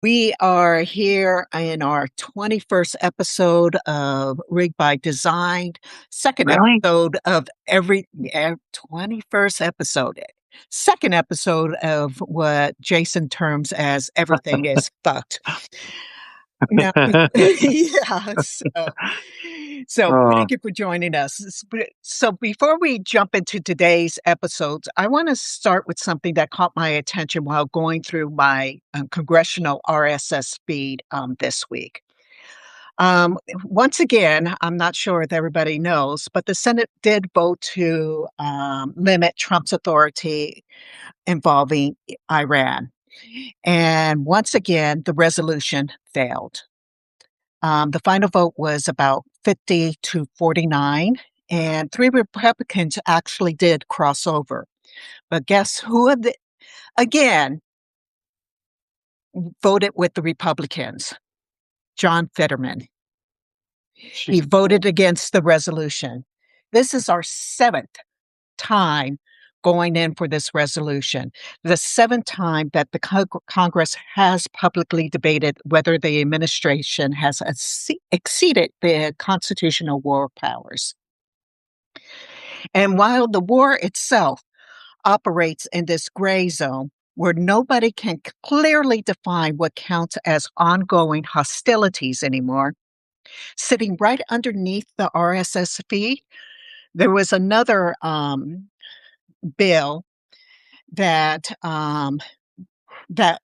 We are here in our 21st episode of Rig by Design, second Really? episode of 21st episode, second episode of what Jason terms as everything is fucked. Now, yeah, so Oh, thank you for joining us. So before we jump into today's episodes, I want to start with something that caught my attention while going through my congressional RSS feed this week. Once again, I'm not sure if everybody knows, but the Senate did vote to limit Trump's authority involving Iran. And once again, the resolution failed. The final vote was about 50 to 49, and three Republicans actually did cross over. But guess who, again, voted with the Republicans? John Fetterman. He Jesus. voted against the resolution. This is our seventh time going in for this resolution, the seventh time that the Congress has publicly debated whether the administration has exceeded the constitutional war powers. And while the war itself operates in this gray zone where nobody can clearly define what counts as ongoing hostilities anymore, sitting right underneath the RSS feed, there was another bill that that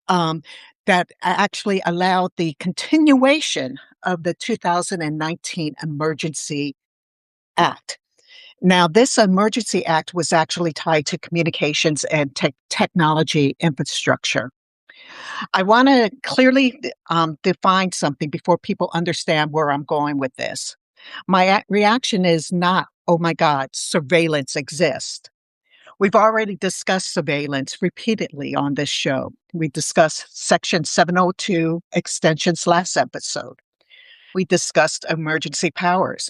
um, that actually allowed the continuation of the 2019 Emergency Act. Now, this Emergency Act was actually tied to communications and technology infrastructure. I want to clearly define something before people understand where I'm going with this. My reaction is not, oh my God, surveillance exists. We've already discussed surveillance repeatedly on this show. We discussed Section 702 extensions last episode. We discussed emergency powers.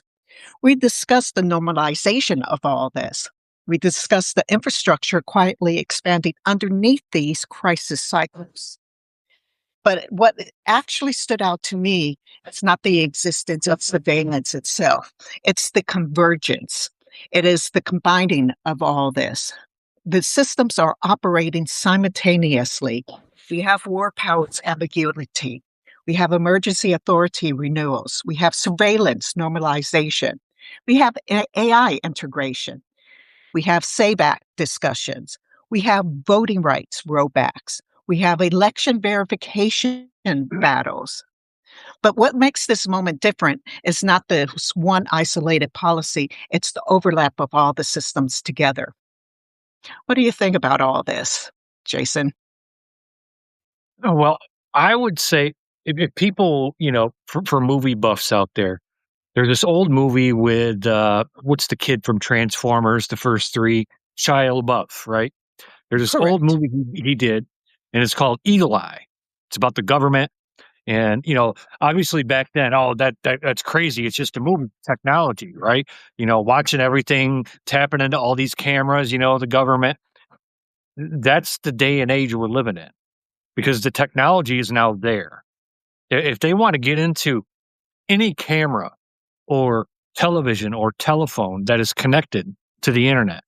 We discussed the normalization of all this. We discussed the infrastructure quietly expanding underneath these crisis cycles. But what actually stood out to me is not the existence of surveillance itself, it's the convergence. It is the combining of all this. The systems are operating simultaneously. We have war powers ambiguity. We have emergency authority renewals. We have surveillance normalization. We have AI integration. We have SAVE Act discussions. We have voting rights rollbacks. We have election verification battles. But what makes this moment different is not this one isolated policy, it's the overlap of all the systems together. What do you think about all this, Jason? Oh, well, I would say if people, for movie buffs out there, there's this old movie with what's the kid from Transformers, the first three, Shia LaBeouf, right? There's this old Correct. movie he did, and it's called Eagle Eye. It's about the government, and obviously back then, oh, that's crazy. It's just a movie technology, right? Watching everything, tapping into all these cameras. The government. That's the day and age we're living in because the technology is now there. If they want to get into any camera or television or telephone that is connected to the internet,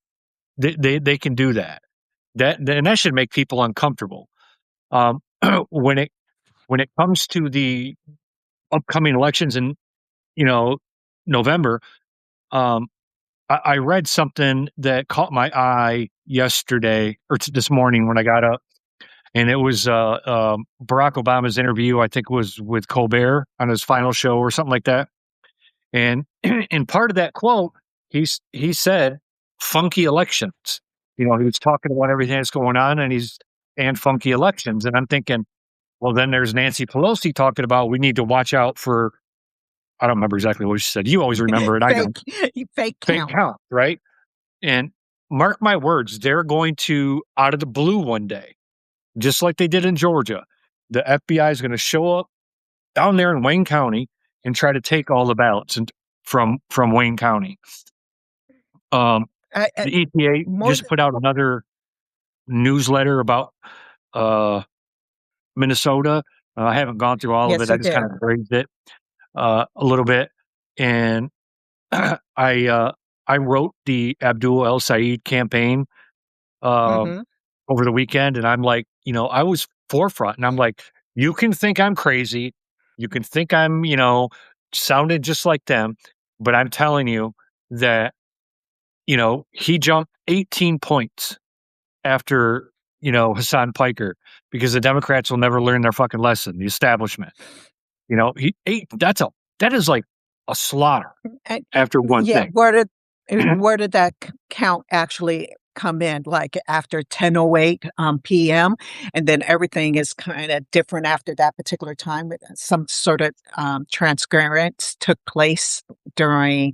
they can do that. That should make people uncomfortable. Um, when it comes to the upcoming elections in you know November, um, I read something that caught my eye yesterday or this morning when I got up. And it was Barack Obama's interview. I think it was with Colbert on his final show or something like that. And in part of that quote, he said, "Funky elections." He was talking about everything that's going on, and funky elections. And I'm thinking, well, then there's Nancy Pelosi talking about we need to watch out for. I don't remember exactly what she said. You always remember it. I don't. Fake, fake Fake count. count, right? And mark my words, they're going to out of the blue one day, just like they did in Georgia. The FBI is going to show up down there in Wayne County and try to take all the ballots from Wayne County. Um, Uh, uh, the EPA more just th- put out another newsletter about Minnesota. I haven't gone through all of Yes, it. I you just kind did. of grazed it a little bit, and I uh, I wrote the Abdul El Said campaign um, Mhm. over the weekend, and I'm like, I was forefront, and I'm like, you can think I'm crazy, you can think I'm, sounded just like them, but I'm telling you that he jumped 18 points after Hassan Piker because the Democrats will never learn their fucking lesson. The establishment, he eight. That is like a slaughter And after one yeah, thing. where did that count actually come in? Like after 10:08 p.m., and then everything is kind of different after that particular time. Some sort of transference took place during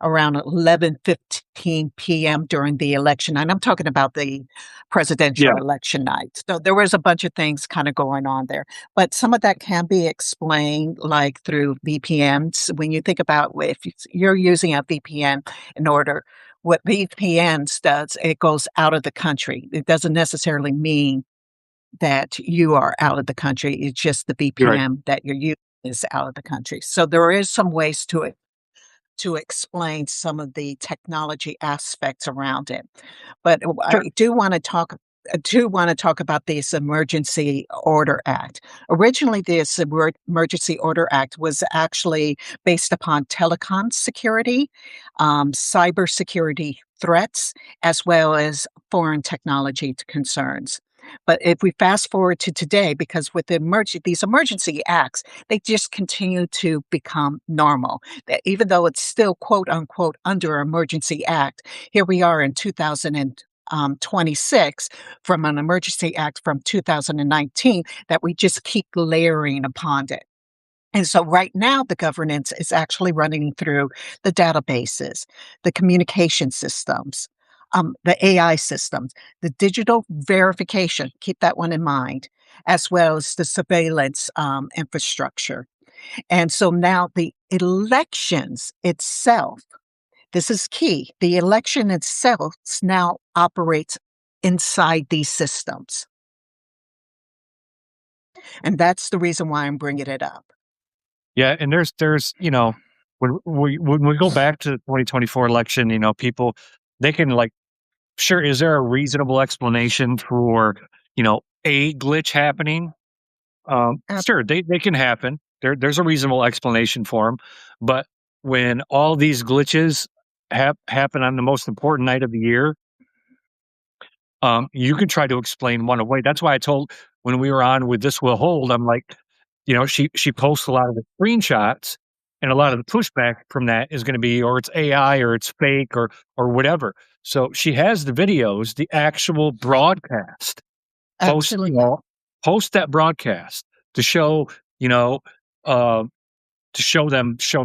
around 11:15 p.m. during the election. And I'm talking about the Yeah, presidential election night. So there was a bunch of things kind of going on there. But some of that can be explained like through VPNs. When you think about if you're using a VPN in order, what VPNs does, it goes out of the country. It doesn't necessarily mean that you are out of the country. It's just the you're right. VPN that you're using is out of the country. So there is some ways to explain some of the technology aspects around it. But Sure. I do want to talk about this Emergency Order Act. Originally, this Emergency Order Act was actually based upon telecom security, cybersecurity threats, as well as foreign technology concerns. But if we fast forward to today, because with these emergency acts, they just continue to become normal. That even though it's still quote unquote under emergency act, here we are in 2026 from an emergency act from 2019 that we just keep layering upon it. And so right now, the governance is actually running through the databases, the communication systems, the AI systems, the digital verification, keep that one in mind, as well as the surveillance infrastructure. And so now the elections itself, this is key, the election itself now operates inside these systems. And that's the reason why I'm bringing it up. Yeah, and there's when we go back to the 2024 election, people they can like sure is there a reasonable explanation for a glitch happening? Ab- Sure, they can happen. There's a reasonable explanation for them, but when all these glitches happen on the most important night of the year, you can try to explain one away. That's why I told when we were on with This Will Hold, I'm like, she posts a lot of the screenshots, and a lot of the pushback from that is gonna be, or it's AI, or it's fake, or whatever. So she has the videos, the actual broadcast. Post, Absolutely. post that broadcast to show, you know, uh to show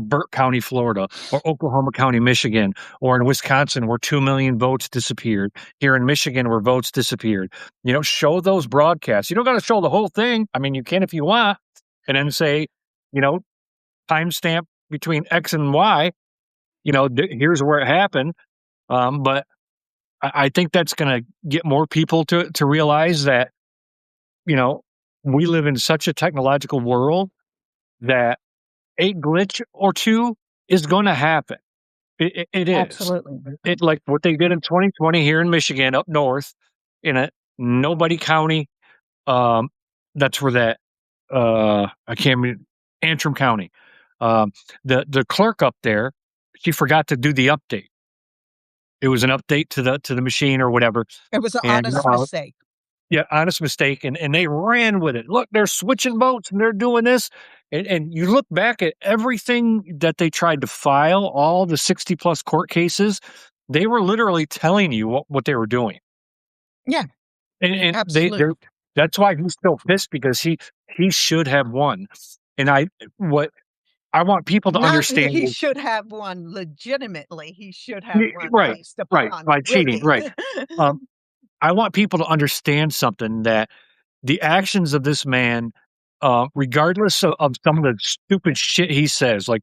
Burke County, Florida, or Oklahoma County, Michigan, or in Wisconsin where 2 million votes disappeared. Here in Michigan where votes disappeared. Show those broadcasts. You don't got to show the whole thing. I mean, you can if you want, and then say, you know, timestamp between X and Y. Here's where it happened. But I think that's going to get more people to realize that you know we live in such a technological world that a glitch or two is going to happen. It is. Absolutely. It like what they did in 2020 here in Michigan, up north, in a nobody county. Um, that's where that I can't remember, Antrim County. Um, the clerk up there, she forgot to do the update. It was an update to the machine or whatever, It was an and honest mistake. yeah, honest mistake, and they ran with it. Look, they're switching boats and they're doing this, and you look back at everything that they tried to file, all the 60 plus court cases, they were literally telling you what they were doing, Yeah, and they're absolutely. that's why he's still pissed because he should have won, and what I want people to Not understand he is should have won legitimately. He should have won right, based right, upon by cheating, rigging. right. Um, I want people to understand something that the actions of this man, regardless of some of the stupid shit he says, like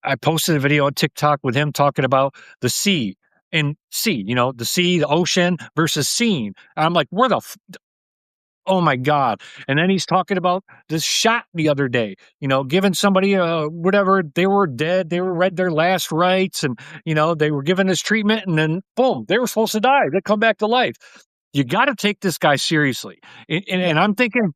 I posted a video on TikTok with him talking about the sea and sea, the sea, the ocean versus scene. I'm like, where the oh my God. And then he's talking about this shot the other day, giving somebody whatever, they were dead, they were read their last rites, and they were given this treatment, and then boom, they were supposed to die. They come back to life. You got to take this guy seriously. And Yeah. I'm thinking,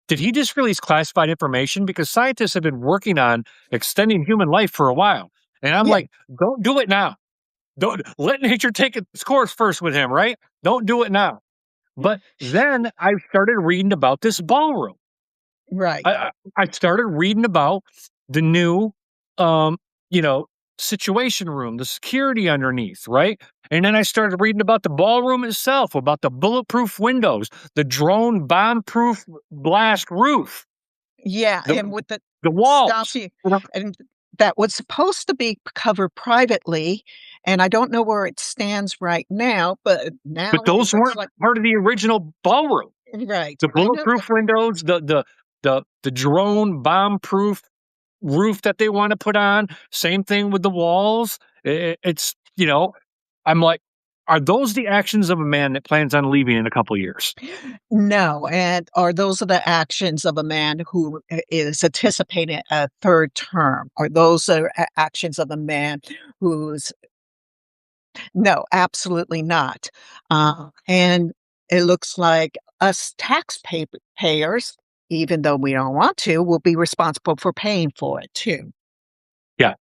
did he just release classified information? Because scientists have been working on extending human life for a while. And I'm Yeah. like, don't do it now. Don't let nature take its course first with him, right? Don't do it now. But then I started reading about this ballroom. Right. I started reading about the new, um, you know, situation room, the security underneath, right? And then I started reading about the ballroom itself, about the bulletproof windows, the drone bomb-proof blast roof, Yeah, the and with the the stop walls. you and that was supposed to be covered privately, and I don't know where it stands right now, but But now it those looks weren't like part of the original ballroom. right. The I know, but bulletproof windows, the drone bomb-proof roof that they wanna put on, same thing with the walls. It's I'm like, are those the actions of a man that plans on leaving in a couple years? no, and are those are the actions of a man who is anticipating a 3rd term? Are those are actions of a man who's no, absolutely not. And it looks like us taxpayers, even though we don't want to, will be responsible for paying for it too. Yeah,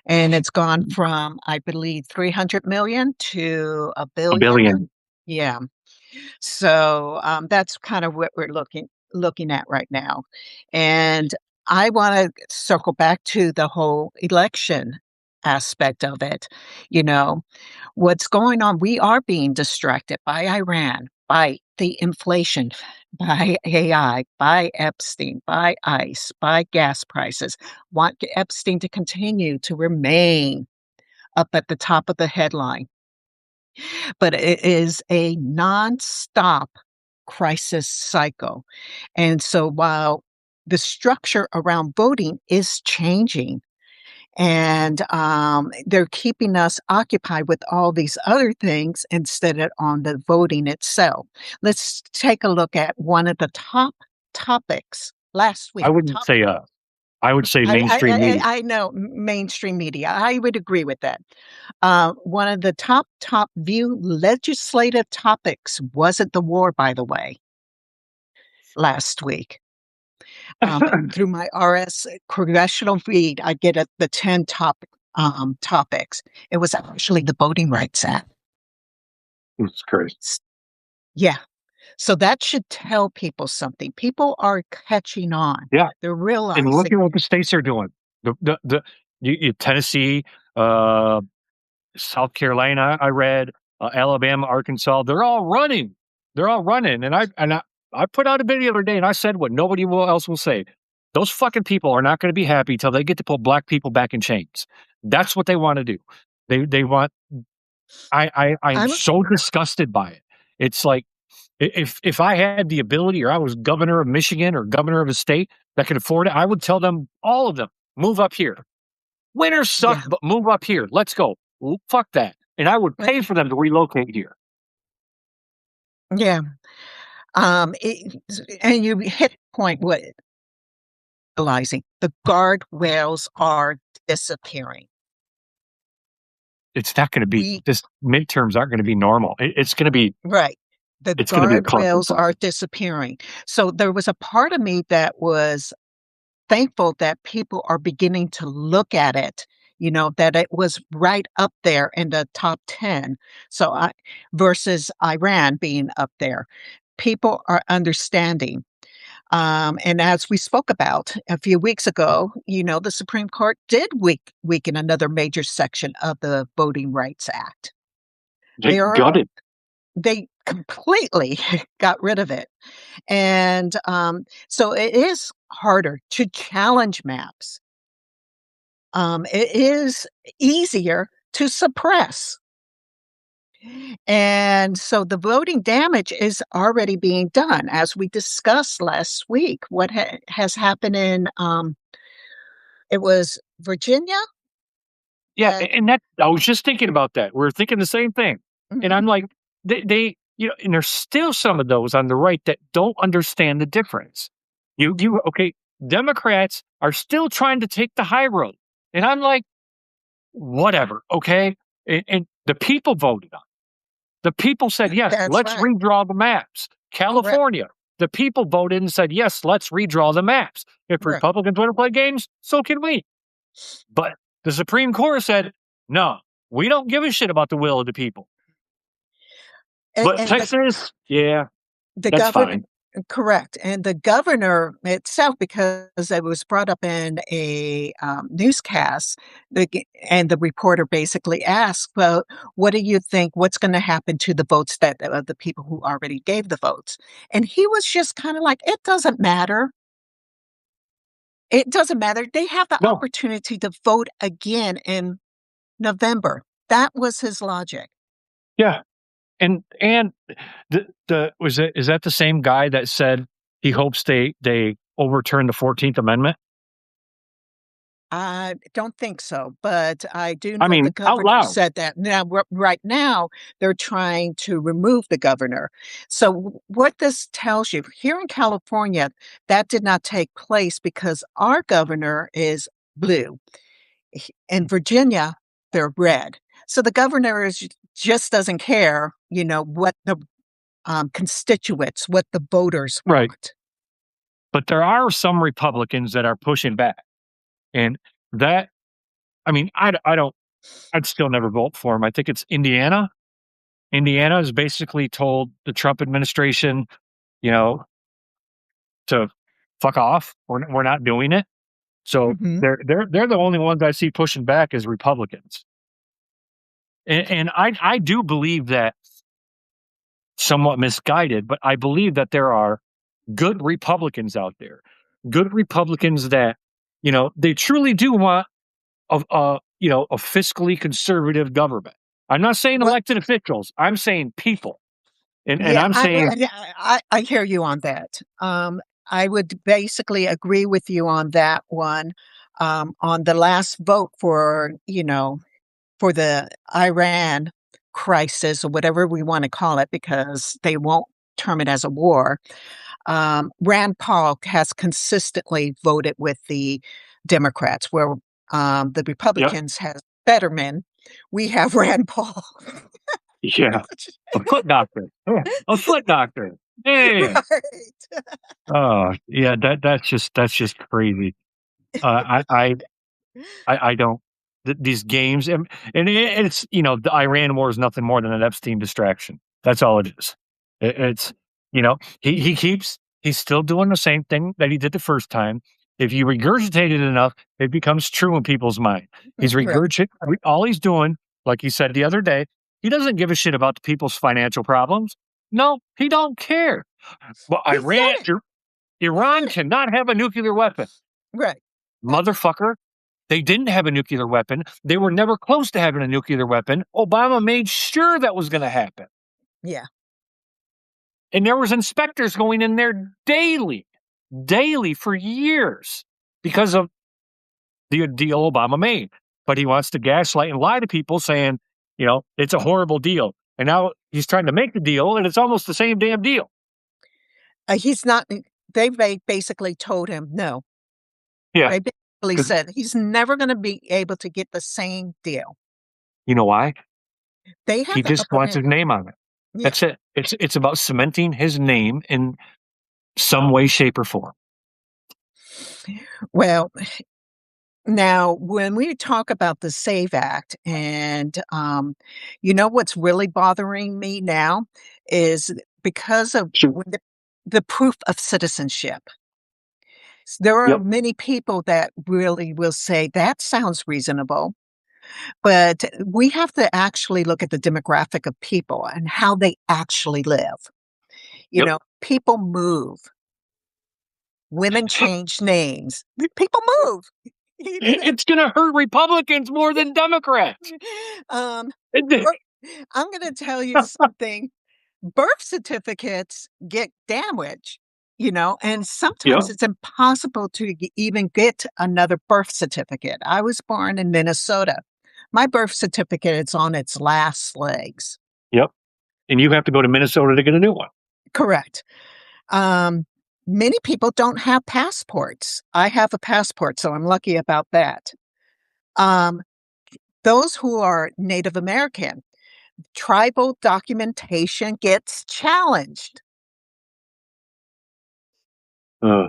And it's gone from, I believe, 300 million to a a billion. billion. Yeah. So, that's kind of what we're looking at right now. And I wanna circle back to the whole election aspect of it. You know, what's going on, we are being distracted by Iran, by the inflation, by AI, by Epstein, by ICE, by gas prices. Want Epstein to continue to remain up at the top of the headline, but it is a nonstop crisis cycle. And so while the structure around voting is changing, and they're keeping us occupied with all these other things instead of on the voting itself. Let's take a look at one of the top topics last I week. wouldn't say, I would say mainstream media. I know mainstream media. I would agree with that. One of the top view legislative topics wasn't the war, by the way, last week. Through my RS congressional feed, I get at the 10 topics. It was actually the Voting Rights Act. It's crazy. S- Yeah. So that should tell people something. People are catching on. Yeah, They're and look realizing, at what the states are doing. The Tennessee, uh, South Carolina, I read, Alabama, Arkansas, they're all running. They're all running, and I put out a video the other day, and I said what nobody else will say. Those fucking people are not gonna be happy till they get to put black people back in chains. That's what they wanna do. They want I'm I'm so disgusted by it. It's like, if I had the ability or I was governor of Michigan or governor of a state that could afford it, I would tell them, all of them, "Move up here. Winters suck, yeah, but move up here. Let's go. Fuck that." And I would uh, pay for them to relocate here. yeah. It, and you hit the point what realizing the guardrails are disappearing. It's not gonna be We this midterms aren't gonna be normal. right. The It's gonna be a guardrails clusterfuck. are disappearing. So there was a part of me that was thankful that people are beginning to look at it, that it was right up there in the top 10. So I versus Iran being up there. People are understanding. And as we spoke about a few weeks ago, the Supreme Court did weaken another major section of the Voting Rights Act. They They are gutted. they completely got rid of it. And so it is harder to challenge maps. It is easier to suppress. And so the voting damage is already being done. As we discussed last week, what has happened in, it was Virginia Yeah, that, and that I was just thinking about that. We're thinking the same thing. And mhm, I'm like, they and there's still some of those on the right that don't understand the difference. Okay, Democrats are still trying to take the high road. And I'm like, whatever, okay? And the people voted on it. The people said, yes, That's let's right. redraw the maps. Correct. California, the people voted and said, yes, let's redraw the maps. If Right. Republicans want to play games, so can we. But the Supreme Court said, no, we don't give a shit about the will of the people. But And Texas, yeah, the that's governor, fine. correct. And the governor itself, because it was brought up in a newscast, and the reporter basically asked, well, what do you think? What's going to happen to the votes that the people who already gave the votes? And he was just kind of like, it doesn't matter. It doesn't matter. They have the No, opportunity to vote again in November. That was his logic. yeah. And the was it is that the same guy that said he hopes they overturn the 14th Amendment? I don't think so, but I do I know the mean, out governor loud. said that. Now, right now, they're trying to remove the governor. So, what this tells you here in California, that did not take place because our governor is blue. In Virginia, they're red. So, the governor just doesn't care, what the constituents, what the voters Right. want. But there are some Republicans that are pushing back. And that, I mean, I'd still never vote for him. I think it's Indiana. Indiana has basically told the Trump administration, you know, to fuck off. We're not doing it. So Hmm. they're the only ones I see pushing back as Republicans. And I do believe that somewhat misguided, but I believe that there are good Republicans out there, good Republicans that, they truly do want a fiscally conservative government. I'm not saying Well, elected officials. I'm saying people. And yeah, I'm saying, I hear you on that. I would basically agree with you on that one. On the last vote for the Iran crisis or whatever we want to call it, because they won't term it as a war. Rand Paul has consistently voted with the Democrats, where the yep, Republicans have Fetterman. We have Rand Paul. yeah, a foot doctor. Yeah, a foot doctor. Hey. Right. Oh, yeah, that's just crazy. Uh, I I I don't these games and it's the Iran war is nothing more than an Epstein distraction. That's all it is. It's he's still doing the same thing that he did the first time. If you regurgitate it enough, it becomes true in people's mind. He's Right. regurgitating all he's doing, like he said the other day. He doesn't give a shit about the people's financial problems. No, he don't care. But He said it. He Iran said it. cannot have a nuclear weapon, Right. That's motherfucker. They didn't have a nuclear weapon. They were never close to having a nuclear weapon. Obama made sure that was going to happen. yeah. And there was inspectors going in there daily for years because of the deal Obama made. But he wants to gaslight and lie to people saying, it's a horrible deal. And now he's trying to make the deal and it's almost the same damn deal. He's not. Basically told him no. Yeah. They basically Because said he's never going to be able to get the same deal. you know why? They have He the just upper wants hand. his name on it. Yeah. That's it. It's about cementing his name in some way, shape, or form. Well, now when we talk about the Save Act, and what's really bothering me now is because of Sure. when the proof of citizenship. There are Yep. many people that really will say that sounds reasonable. But we have to actually look at the demographic of people and how they actually live. Yep. People move, women change names, people move. You know that. It's going to hurt Republicans more than Democrats. Um, bir- I'm going to tell you something. Birth certificates get damaged, and Yeah. sometimes it's impossible to even get another birth certificate. I was born in Minnesota. My birth certificate is on its last legs. Yep. and you have to go to Minnesota to get a new one. Correct. Um, Many people don't have passports. I have a passport, so I'm lucky about that. Um, those who are Native American, tribal documentation gets challenged. Uh,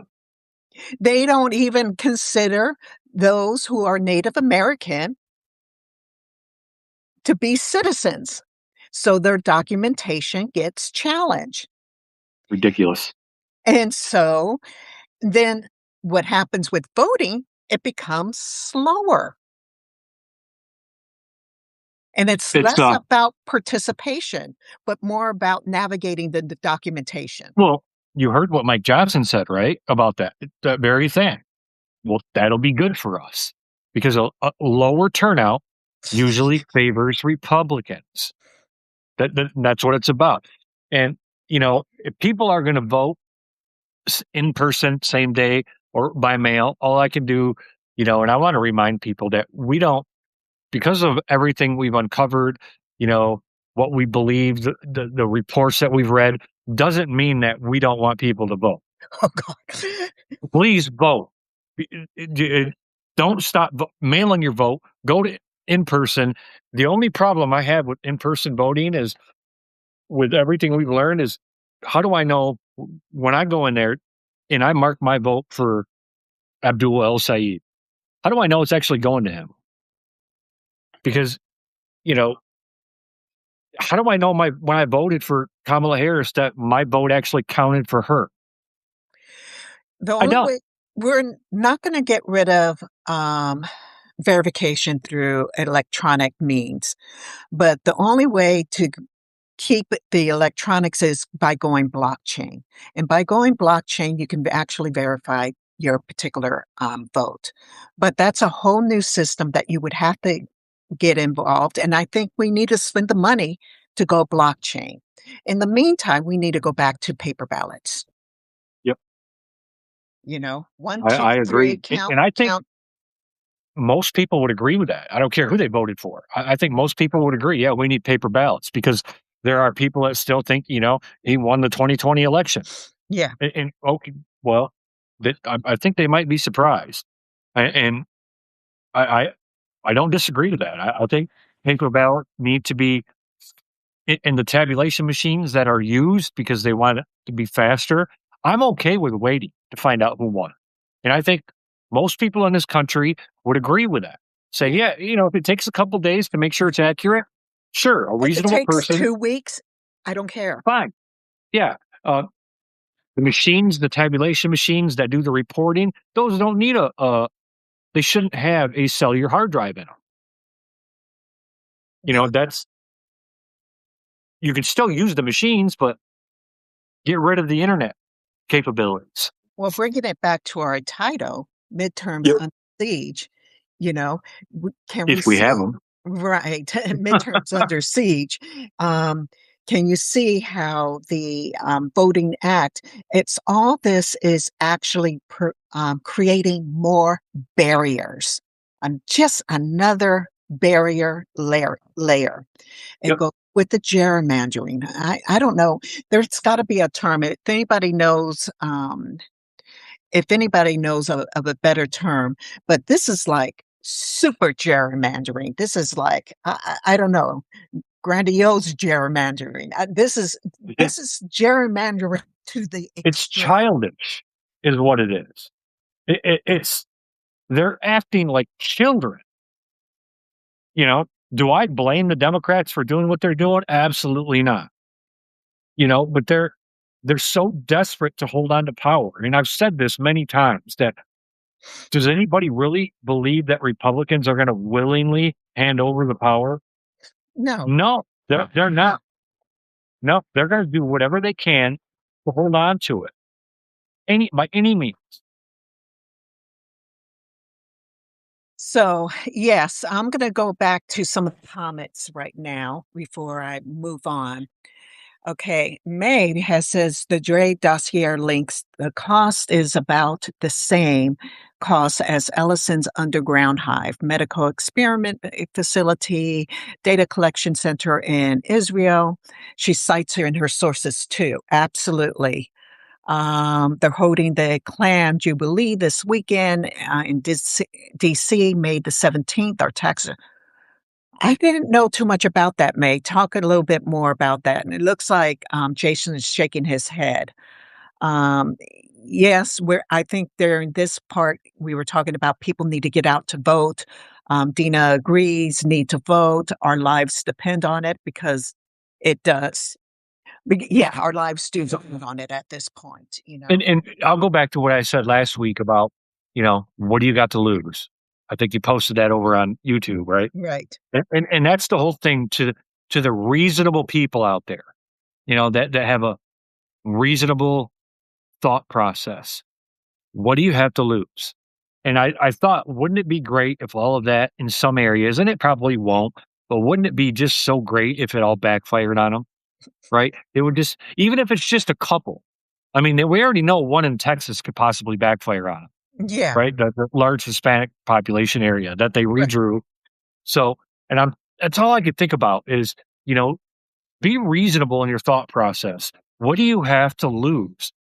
They don't even consider those who are Native American to be citizens. So their documentation gets challenged. Ridiculous. And so then what happens with voting? It becomes slower. And it's It's less about participation, but more about navigating the documentation. well, you heard what Mike Johnson said, right, about that very thing. Well, that'll be good for us because a lower turnout usually favors Republicans. That's what it's about. And if people are going to vote in person, same day or by mail, all I can do, and I want to remind people that we don't, because of everything we've uncovered, you know, what we believe, the reports that we've read, doesn't mean that we don't want people to vote. Oh, God. Please vote. Don't stop mailing your vote. Go to in person. The only problem I have with in person voting is with everything we've learned is how do I know when I go in there and I mark my vote for Abdul El Sayed? How do I know it's actually going to him? Because you know, how do I know my when I voted for Kamala Harris that my vote actually counted for her? The I only don't. way we're not going to get rid of verification through electronic means, but the only way to keep the electronics is by going blockchain. And by going blockchain, you can actually verify your particular vote. But that's a whole new system that you would have to get involved. And I think we need to spend the money to go blockchain. In the meantime, we need to go back to paper ballots. Yep, One, two, I three, agree, count, and I think count. most people would agree with that. I don't care who they voted for. I think most people would agree. Yeah, we need paper ballots because there are people that still think he won the 2020 election. Yeah. And okay, well, I think they might be surprised, and I I, I don't disagree with that. I think paper ballot need to be in the tabulation machines that are used because they want it to be faster. I'm okay with waiting to find out who won, and I think most people in this country would agree with that. Say, Yeah. yeah, if it takes a couple days to make sure it's accurate, sure, a If it reasonable takes person, 2 weeks, I don't care. fine, yeah. The machines, the tabulation machines that do the reporting, those don't need they shouldn't have a cellular hard drive in them. Yeah. That's you can still use the machines, but get rid of the internet capabilities. Well, bringing it back to our title, Midterms Yep. Under Siege, you know, can we If we have see, them. right, midterms under siege? Um, can you see how the Voting Act, all this is actually creating more barriers, just another barrier layer. It Yep. goes with the gerrymandering. I don't know. There's got to be a term. If anybody knows of a better term, but this is like super gerrymandering. This is like I don't know, grandiose gerrymandering. This is gerrymandering to the It's extreme. childish, is what it is. It's they're acting like children. You know, do I blame the Democrats for doing what they're doing? Absolutely not. But they're so desperate to hold on to power. And I've said this many times that does anybody really believe that Republicans are going to willingly hand over the power? No. No, they're not. No, they're going to do whatever they can to hold on to it, by any means. So, yes, I'm going to go back to some of the comments right now before I move on. Okay, May has says the Dre dossier links the cost is about the same cost as Ellison's underground hive, medical experiment facility, data collection center in Israel. She cites her in her sources too. Absolutely. They're holding the Klan Jubilee this weekend in DC, May the 17th. Our tax I didn't know too much about that, May. Talk a little bit more about that. And it looks like Jason is shaking his head. Um, yes, I think during this part, we were talking about people need to get out to vote. Dina agrees, need to vote. Our lives depend on it because it does. Yeah, our lives do depend on it at this point, you know. And I'll go back to what I said last week about, what do you got to lose? I think you posted that over on YouTube, right? Right. And that's the whole thing to the reasonable people out there, that have a reasonable thought process. What do you have to lose? And I thought, wouldn't it be great if all of that in some areas, and it probably won't, but wouldn't it be just so great if it all backfired on them, right? It would just, even if it's just a couple. I mean, we already know one in Texas could possibly backfire on them, Yeah. right? The large Hispanic population area that they Right. redrew. So, and that's all I could think about is, you know, be reasonable in your thought process. What do you have to lose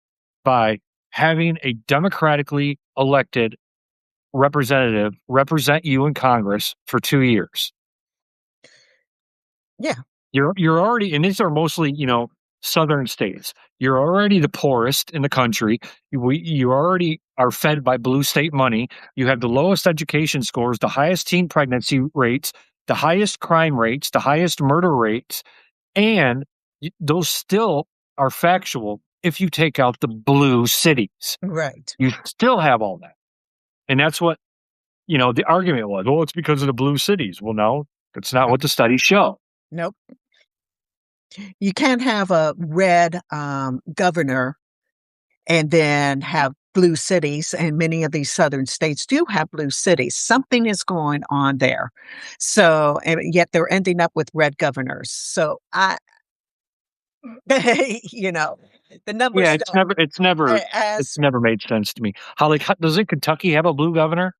by having a democratically elected representative represent you in Congress for 2 years? Yeah. You're already, and these are mostly, southern states. You're already the poorest in the country. You already are fed by blue state money. You have the lowest education scores, the highest teen pregnancy rates, the highest crime rates, the highest murder rates, and those still are factual if you take out the blue cities. Right. You still have all that. And that's what, the argument was. Well, it's because of the blue cities. Well, no, that's not what the studies show. Nope. You can't have a red governor and then have blue cities. And many of these southern states do have blue cities. Something is going on there. So, and yet they're ending up with red governors. So you know, the Yeah, numbers it's don't. never it's never it's As never made sense to me. Doesn't Kentucky have a blue governor?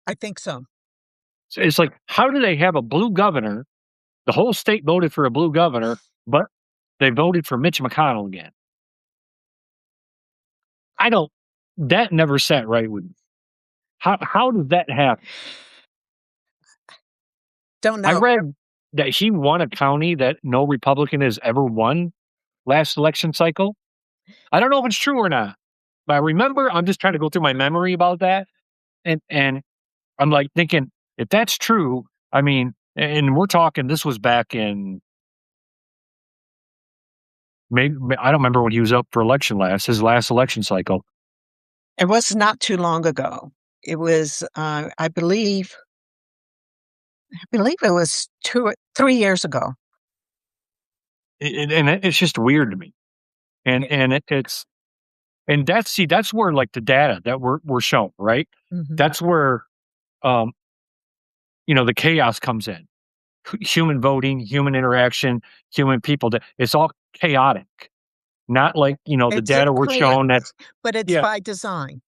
I think so. So it's like, how do they have a blue governor? The whole state voted for a blue governor, but they voted for Mitch McConnell again. I don't that never sat right with me. How does that happen? Don't I know. read that he won a county that no Republican has ever won last election cycle. I don't know if it's true or not, but I remember I'm just trying to go through my memory about that, and I'm like thinking, if that's true, I mean, and we're talking, this was back in maybe, I don't remember when he was up for election his last election cycle. It was not too long ago. It was, I believe it was 3 years ago. It's just weird to me. And, Yeah. and and that's where like the data that we're shown, right? Mhm. That's where, um, the chaos comes in. Human voting, human interaction, human people. It's all chaotic. Not like, the It's data we're chaos, shown that's, but it's yeah, by design.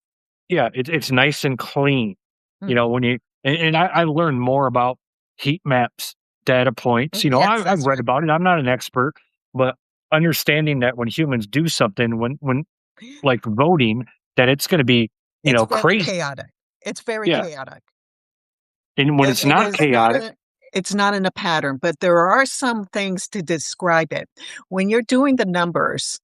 yeah, it's nice and clean. Mm. When and I learned more about heat maps, data points. Yes, I've that's read right. about it. I'm not an expert, but understanding that when humans do something, when like voting, that it's going to be, It's very crazy. chaotic. It's very Yeah, chaotic. and when It it's it not is not chaotic, a it's not in a pattern, but there are some things to describe it. When you're doing the numbers,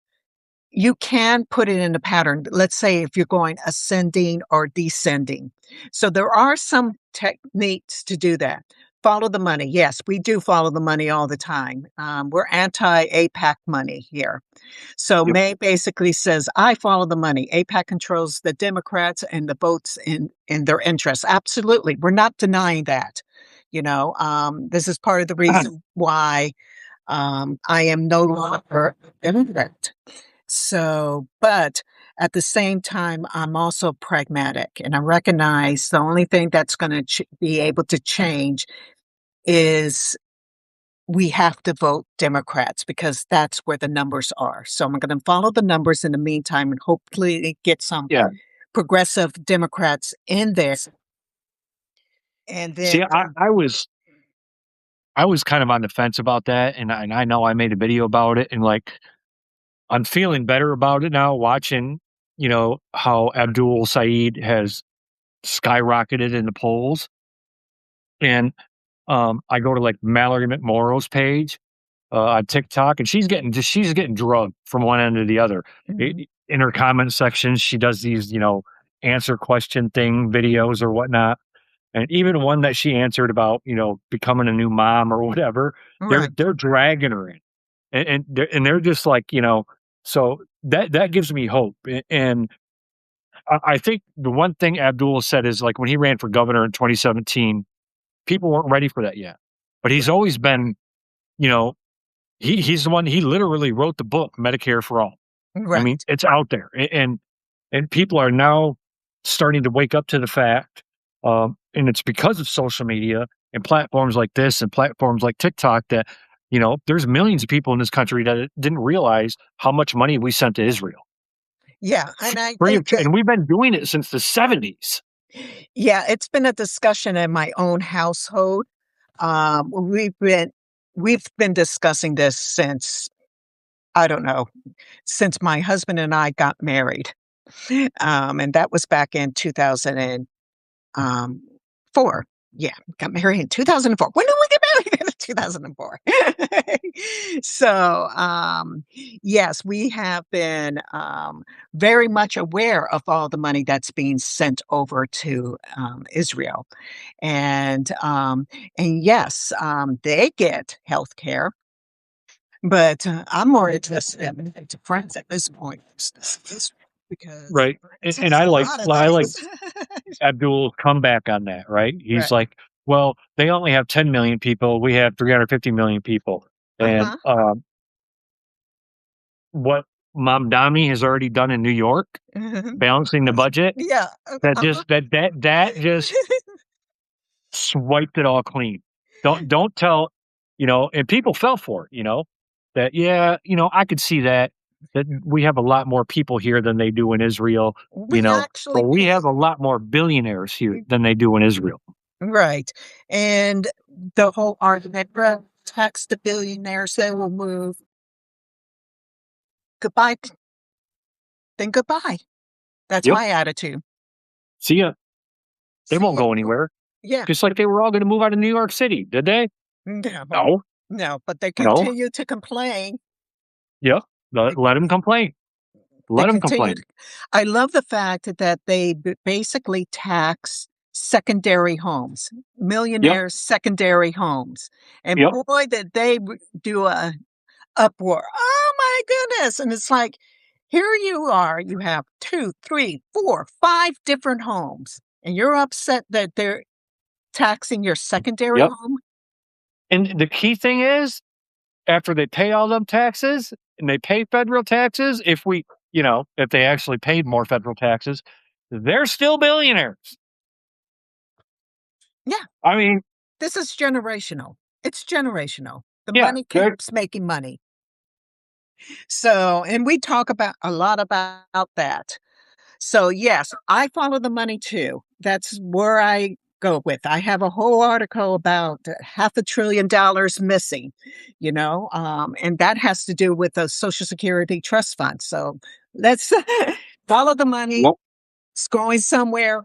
you can put it in a pattern. Let's say if you're going ascending or descending. So there are some techniques to do that. Follow the money. Yes, we do follow the money all the time. We're anti APAC money here. So yep, May basically says, I follow the money. APAC controls the Democrats and the votes in their interests. Absolutely. We're not denying that. This is part of the reason why I am no longer a Democrat. So, but at the same time, I'm also pragmatic and I recognize the only thing that's going to be able to change is we have to vote Democrats because that's where the numbers are. So I'm going to follow the numbers in the meantime and hopefully get some Yeah. progressive Democrats in there. And then, See, I was kind of on the fence about that, and I know I made a video about it, and like I'm feeling better about it now, watching how Abdul Saeed has skyrocketed in the polls, and I go to like Mallory McMorrow's page on TikTok, and she's getting drugged from one end to the other. mhm, In her comment section, she does these answer question thing videos or whatnot. And even one that she answered about, becoming a new mom or whatever, they're right. they're dragging her in, and they're just like, so that gives me hope. And I think the one thing Abdul said is like when he ran for governor in 2017, people weren't ready for that yet. But he's Right. always been, you know, he's the one. He literally wrote the book Medicare for All. I mean, Right. it's out there, and people are now starting to wake up to the fact, and it's because of social media and platforms like this and platforms like TikTok that there's millions of people in this country that didn't realize how much money we sent to Israel, Yeah. And I free think, of, and we've been doing it since the 70s. yeah, it's been a discussion in my own household. We've been discussing this since, I don't know, since my husband and I got married. And that was back in 2004. Yeah, got married in 2004. When did we get married? In 2004. So, yes, we have been very much aware of all the money that's being sent over to Israel, and yes, they get health care, but I'm more interested in friends at this point because Right. it And takes I a like lot of well, I like things. Abdul's comeback on that, right? He's Right. like, well, they only have 10 million people. We have 350 million people. And Uh-huh. what Mamdani has already done in New York, balancing the budget, Yeah. that just swiped it all clean. Don't tell, and people fell for it, that yeah, I could see that we have a lot more people here than they do in Israel, We but actually we pay. have a lot more billionaires here than they do in Israel. Right. And the whole argument, "Bruh, tax the billionaires, they will move. Goodbye, then goodbye." That's Yep. my attitude. See ya. They See won't ya. go anywhere. Yeah. Just like they were all going to move out of New York City, did they? No. No, No, but they no. continue to complain. Yep. They Let them complain. they Let them continue to complain. I love the fact that they basically tax secondary homes, Yep. millionaires' secondary homes, and Yep. boy, did they do a uproar. Oh my goodness. And it's like, here you are, you have two, three, four, five different homes, and you're upset that they're taxing your secondary Yep. home? And the key thing is, after they pay all them taxes and they pay federal taxes, if they actually paid more federal taxes, they're still billionaires. Yeah, I mean, this is generational. It's generational. The yeah, money they're keeps making money. So, and we talk about a lot about that. So, yes, I follow the money too. That's where I go with. I have a whole article about half $1 trillion missing, and that has to do with the Social Security Trust Fund. So let's follow the money. well, It's going somewhere.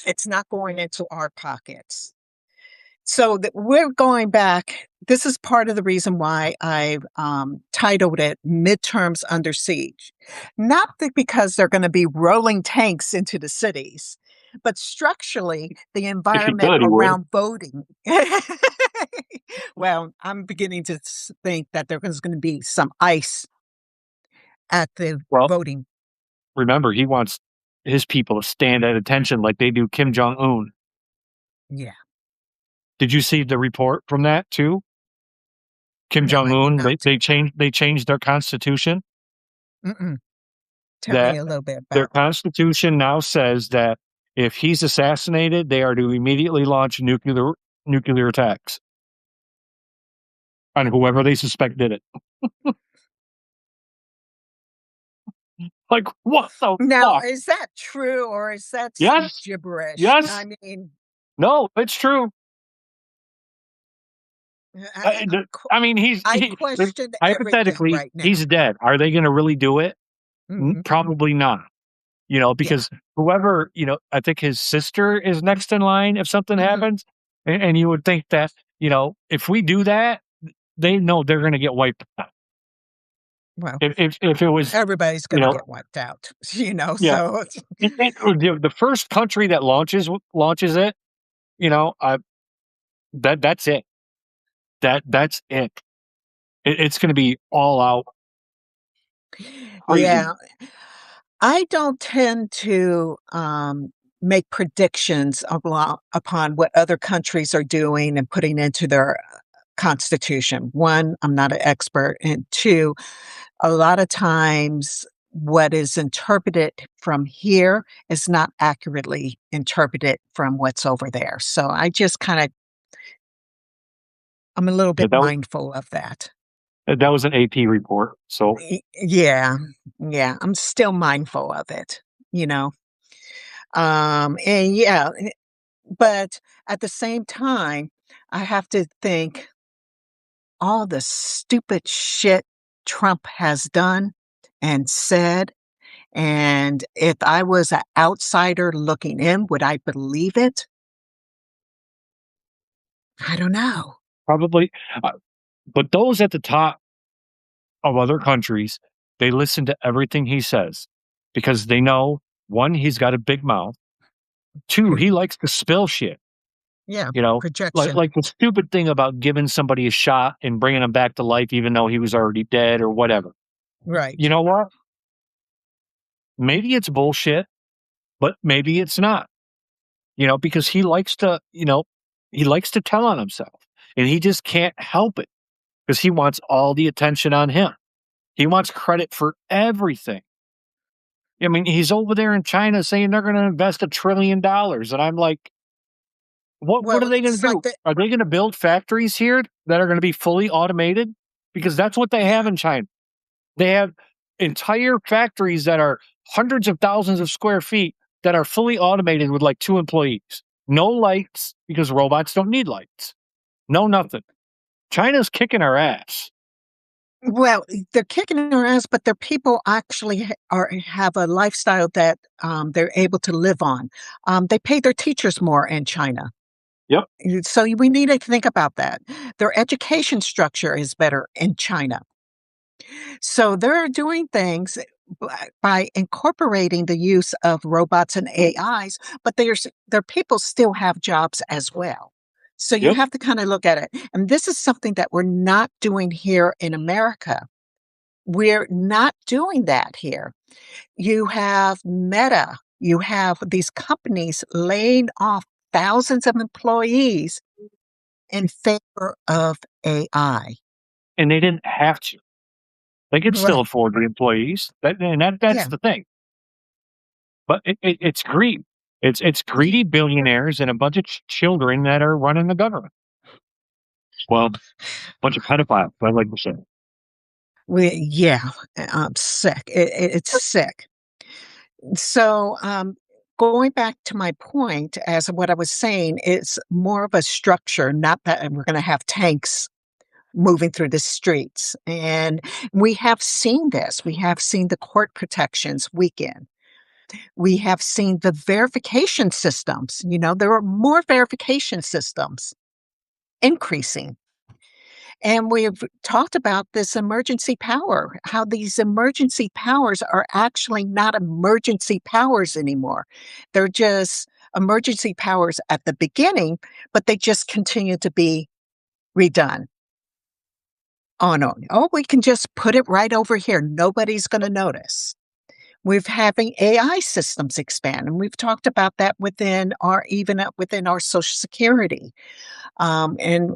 It's not going into our pockets. So we're going back. This is part of the reason why I've titled it Midterms Under Siege. Not because they're going to be rolling tanks into the cities, but structurally, the if he environment could, he would. around voting. Well, I'm beginning to think that there's going to be some ice at the Well, voting. remember, he wants his people to stand at attention like they do Kim Jong Un. Yeah. Did you see the report from that too? Kim No, Jong I did Un, not. they changed their constitution. Mm-mm. Tell me That a little bit their about. constitution now says that if he's assassinated, they are to immediately launch nuclear attacks. on whoever they suspect did it. Like, what the Now, fuck? is that true or is that some Yes, gibberish? yes, I mean, no, it's true. I, I mean, I question everything hypothetically, right now. he's dead. Are they going to really do it? Mhm. Probably not. You know, Yeah. because whoever, I think his sister is next in line if something Mhm. happens. And you would think that, if we do that, they know they're going to get wiped out. Well, If it was, everybody's you going to know, get wiped out, yeah, so the first country that launches it, you know, I, that's it. That's it. It's going to be all out crazy. yeah. I don't tend to make predictions upon what other countries are doing and putting into their constitution. One, I'm not an expert, and two, a lot of times what is interpreted from here is not accurately interpreted from what's over there. So I just kind of, I'm a little Yeah, bit mindful of that. that was an AP report. So Yeah, yeah, I'm still mindful of it, you know. And yeah, but at the same time, I have to think all the stupid shit Trump has done and said. And if I was an outsider looking in, would I believe it? I don't know. probably, uh, but those at the top of other countries, they listen to everything he says because they know one, he's got a big mouth. Two, he likes to spill shit. Yeah, You know, like projection. like the stupid thing about giving somebody a shot and bringing him back to life, even though he was already dead or whatever. You Right. know what? Maybe it's bullshit, but maybe it's not. Because he likes to tell on himself, and he just can't help it because he wants all the attention on him. He wants credit for everything. I mean, he's over there in China saying they're going to invest $1 trillion, and I'm like, what Well, are they going it's to like do? the Are they going to build factories here that are going to be fully automated? Because that's what they yeah. have in China. They have entire factories that are hundreds of thousands of square feet that are fully automated with like two employees. No lights because robots don't need lights. No nothing. China's kicking our ass. Well, they're kicking their ass, but their people actually have a lifestyle that they're able to live on. They pay their teachers more in China. Yep. So we need to think about that. Their education structure is better in China. So they're doing things by incorporating the use of robots and AIs, but their people still have jobs as well. So you Yep. have to kind of look at it. And this is something that we're not doing here in America. We're not doing that here. You have Meta, you have these companies laying off thousands of employees in favor of AI. And they didn't have to. They could still Right. afford the employees. That's Yeah. the thing. But it's greed. It's greedy billionaires and a bunch of children that are running the government. Well, a bunch of pedophiles, I like to say. Yeah, I'm sick. It's sick. So, going back to my point, as what I was saying, it's more of a structure, not that we're going to have tanks moving through the streets. And we have seen this. We have seen the court protections weaken. We have seen the verification systems. There are more verification systems increasing. And we've talked about this emergency power, how these emergency powers are actually not emergency powers anymore. They're just emergency powers at the beginning, but they just continue to be redone. Oh, no. Oh, we can just put it right over here. Nobody's going to notice. We're having AI systems expand, and we've talked about that within our Social Security. And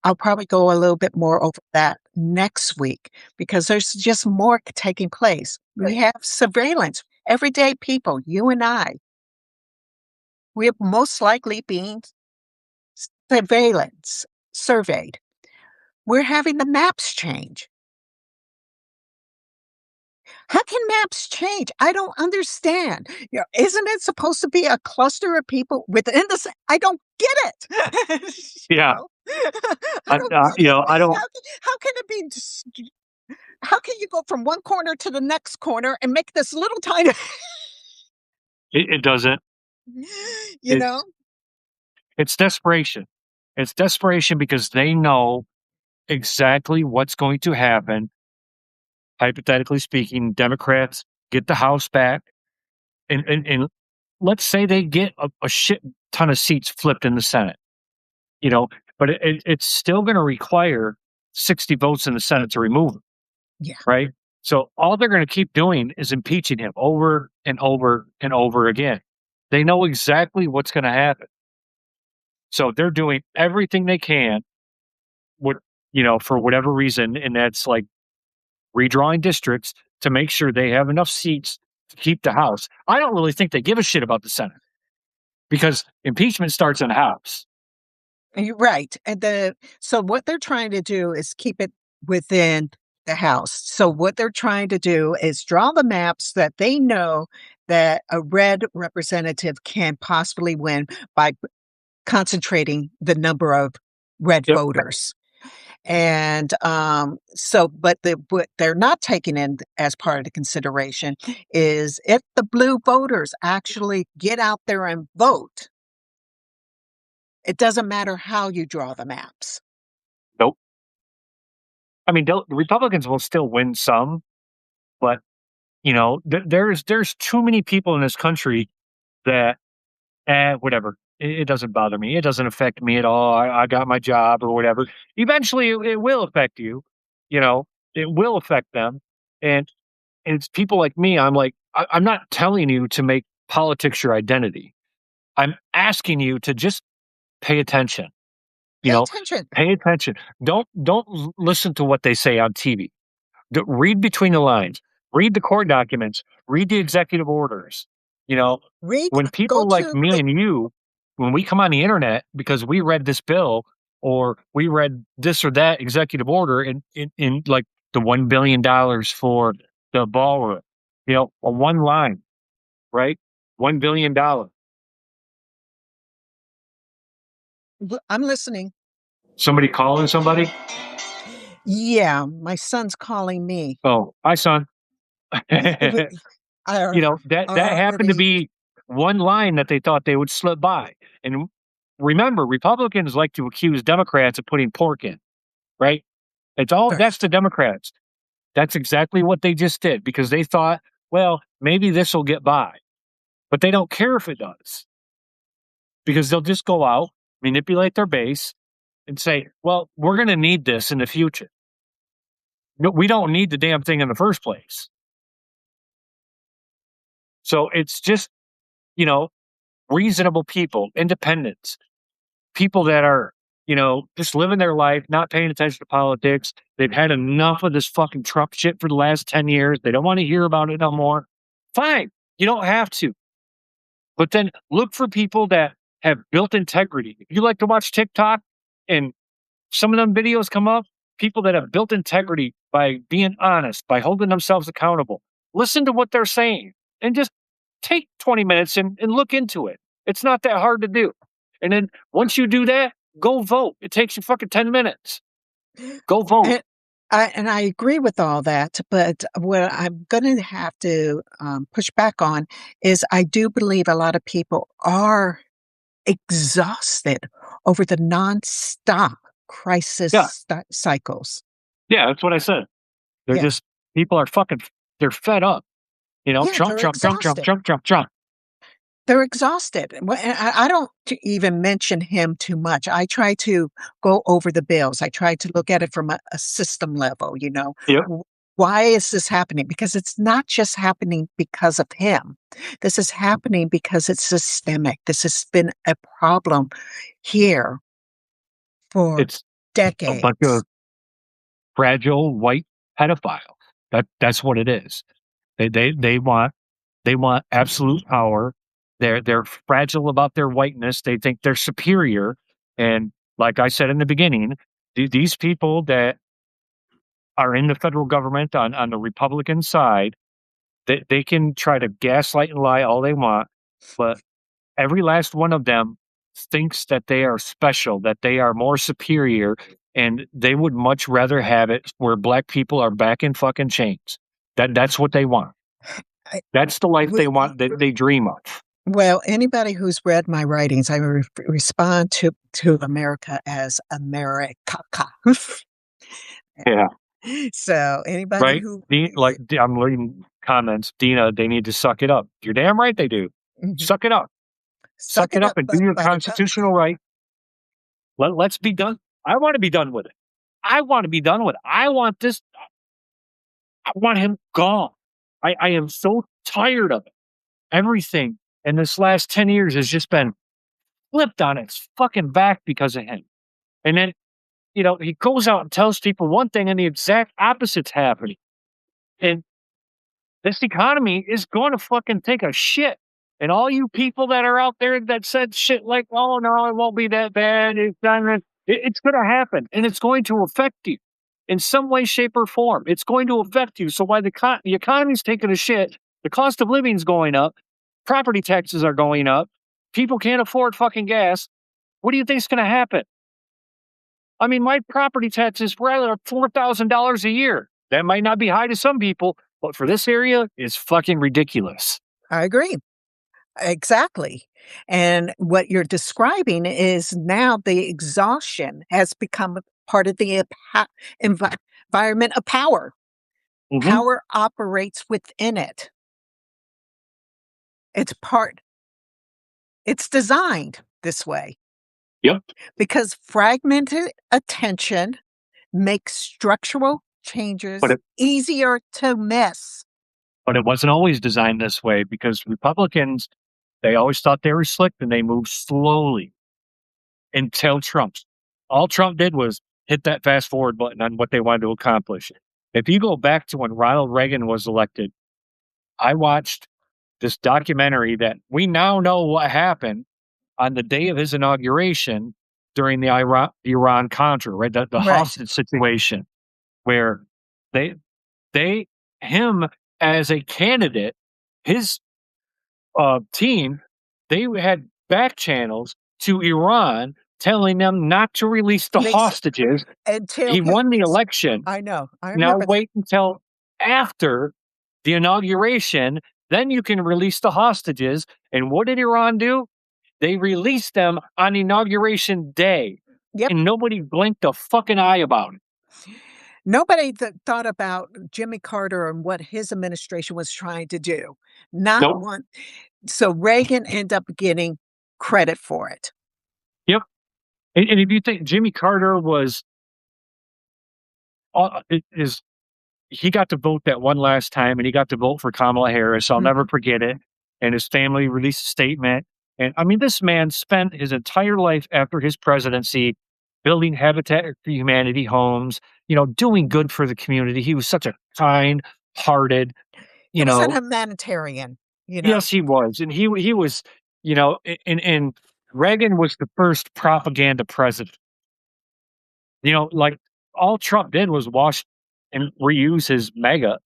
I'll probably go a little bit more over that next week because there's just more taking place. We have surveillance. Everyday people, you and I, we are most likely being surveillance, surveyed. We're having the maps change. How can maps change? I don't understand. Isn't it supposed to be a cluster of people within the I don't get it. Yeah, I don't get you it. know, I don't. How can it be how can you go from one corner to the next corner and make this little tiny It doesn't. you know? It's it's desperation. It's desperation because they know exactly what's going to happen. Hypothetically speaking, Democrats get the House back, and let's say they get a shit ton of seats flipped in the Senate. You know, but it's still going to require 60 votes in the Senate to remove him, Yeah. right? So all they're going to keep doing is impeaching him over and over and over again. They know exactly what's going to happen. So they're doing everything they can, what for whatever reason, and that's like redrawing districts to make sure they have enough seats to keep the House. I don't really think they give a shit about the Senate because impeachment starts in the House. You're right. So what they're trying to do is keep it within the house. So what they're trying to do is draw the maps that they know that a red representative can possibly win by concentrating the number of red Yep. voters. And so, but what they're not taking in as part of the consideration is if the blue voters actually get out there and vote, it doesn't matter how you draw the maps. Nope. I mean, the Republicans will still win some, but there's too many people in this country that whatever. It doesn't bother me. It doesn't affect me at all. I got my job or whatever. Eventually, it will affect you. You know, it will affect them, and it's people like me. I'm like, I'm not telling you to make politics your identity. I'm asking you to just pay attention. You Pay know, attention. pay attention. Don't listen to what they say on TV. Read between the lines. Read the court documents. Read the executive orders. You know, when Go people like to me the and you, when we come on the internet because we read this bill or we read this or that executive order in like the $1 billion for the ballroom, a one line, right? $1 billion. I'm listening. Somebody calling somebody. Yeah, my son's calling me. Oh, hi, son. We are That happened to already be one line that they thought they would slip by. And remember, Republicans like to accuse Democrats of putting pork in, right? That's first. the Democrats. That's exactly what they just did because they thought, well, maybe this will get by. But they don't care if it does because they'll just go out, manipulate their base, and say, well, we're going to need this in the future. No, we don't need the damn thing in the first place. So it's just, you know, reasonable people, independents, people that are, just living their life, not paying attention to politics. They've had enough of this fucking Trump shit for the last 10 years. They don't want to hear about it no more. Fine. You don't have to. But then look for people that have built integrity. If you like to watch TikTok and some of them videos come up, people that have built integrity by being honest, by holding themselves accountable. Listen to what they're saying and just take 20 minutes and look into it. It's not that hard to do. And then once you do that, go vote. It takes you fucking 10 minutes. Go vote. And I agree with all that, but what I'm going to have to push back on is I do believe a lot of people are exhausted over the nonstop Yeah. crisis cycles. Yeah. That's what I said. They're Yeah. just, people are fucking, they're fed up. Yeah, Trump, they're Trump, Trump, Trump, exhausted. Trump, Trump, Trump. They're exhausted. And I don't even mention him too much. I try to go over the bills. I try to look at it from a system level, Yep. Why is this happening? Because it's not just happening because of him. This is happening because it's systemic. This has been a problem here for It's a bunch decades. of fragile white pedophiles. That's what it is. They want absolute power. They're fragile about their whiteness. They think they're superior. And like I said in the beginning, These people that are in the federal government on the Republican side, they can try to gaslight and lie all they want, but every last one of them thinks that they are special, that they are more superior, and they would much rather have it where black people are back in fucking chains. That's what they want. I That's the life we they want, that they dream of. well, anybody who's read my writings, I respond to America as America. Yeah, So, anybody right? who I'm reading comments, Dina, they need to suck it up. You're damn right they do. Mhm. Suck it up. Suck Suck it it up up, and do your buttercup. constitutional right. Let's be done. I want to be done with it. I want to be done with it. I want this. I want him gone. I am so tired of it. Everything in this last 10 years has just been flipped on its fucking back because of him. And then, he goes out and tells people one thing and the exact opposite's happening. And this economy is going to fucking take a shit. And all you people that are out there that said shit like, "Oh no, it won't be that bad. It's going to happen, and it's going to affect you in some way, shape, or form. It's going to affect you. So while the economy's taking a shit, the cost of living's going up, property taxes are going up, people can't afford fucking gas. What do you think's going to happen? I mean, my property taxes were at $4,000 a year. That might not be high to some people, but for this area, it's fucking ridiculous. I agree. Exactly. And what you're describing is now the exhaustion has become part of the environment of power. Hmm. Power operates within it. It's part, it's designed this way Yep. because fragmented attention makes structural But changes it easier to miss. but it wasn't always designed this way because Republicans, they always thought they were slick and they moved slowly until Trump. All Trump did was hit that fast forward button on what they wanted to accomplish. If you go back to when Ronald Reagan was elected, I watched this documentary that we now know what happened on the day of his inauguration during the Iran Contra, right? The Right. hostage situation where they they him as a candidate, his team, they had back channels to Iran telling them not to release the They hostages. until He he won the election. I know. I Now remember that. wait until after the inauguration, then you can release the hostages. And what did Iran do? They released them on inauguration day, Yep. and nobody blinked a fucking eye about it. Nobody thought about Jimmy Carter and what his administration was trying to do. Not Nope. one. So Reagan ended up getting credit for it. Yep. And if you think Jimmy Carter was, is he got to vote that one last time, and he got to vote for Kamala Harris. I'll never Mhm. forget it. And his family released a statement. And I mean, this man spent his entire life after his presidency building Habitat for Humanity homes, doing good for the community. He was such a kind hearted, He you was a know, humanitarian, you know? yes, he was. And he was, and Reagan was the first propaganda president. Like all Trump did was wash and reuse his mega.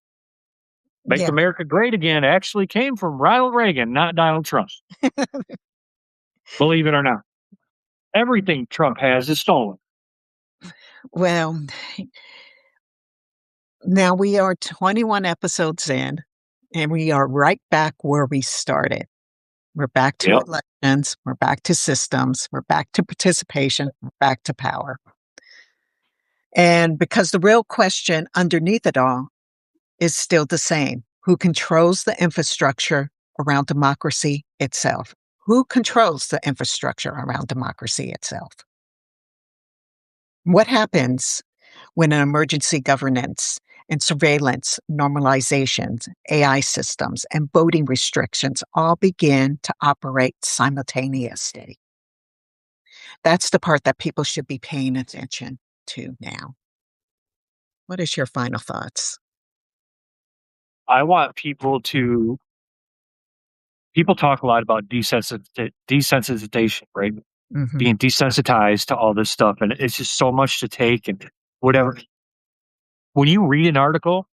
Make Yeah. America Great Again actually came from Ronald Reagan, not Donald Trump. Believe it or not. Everything Trump has is stolen. Well, now we are 21 episodes in, and we are right back where we started. We're back to Yep. elections, we're back to systems, we're back to participation, we're back to power. And because the real question underneath it all is still the same. Who controls the infrastructure around democracy itself? Who controls the infrastructure around democracy itself? What happens when an emergency governance and surveillance normalizations, AI systems, and voting restrictions all begin to operate simultaneously? That's the part that people should be paying attention to now. What is your final thoughts? I want people talk a lot about desensitization, right? Mhm. being desensitized to all this stuff, and it's just so much to take and whatever. When you read an article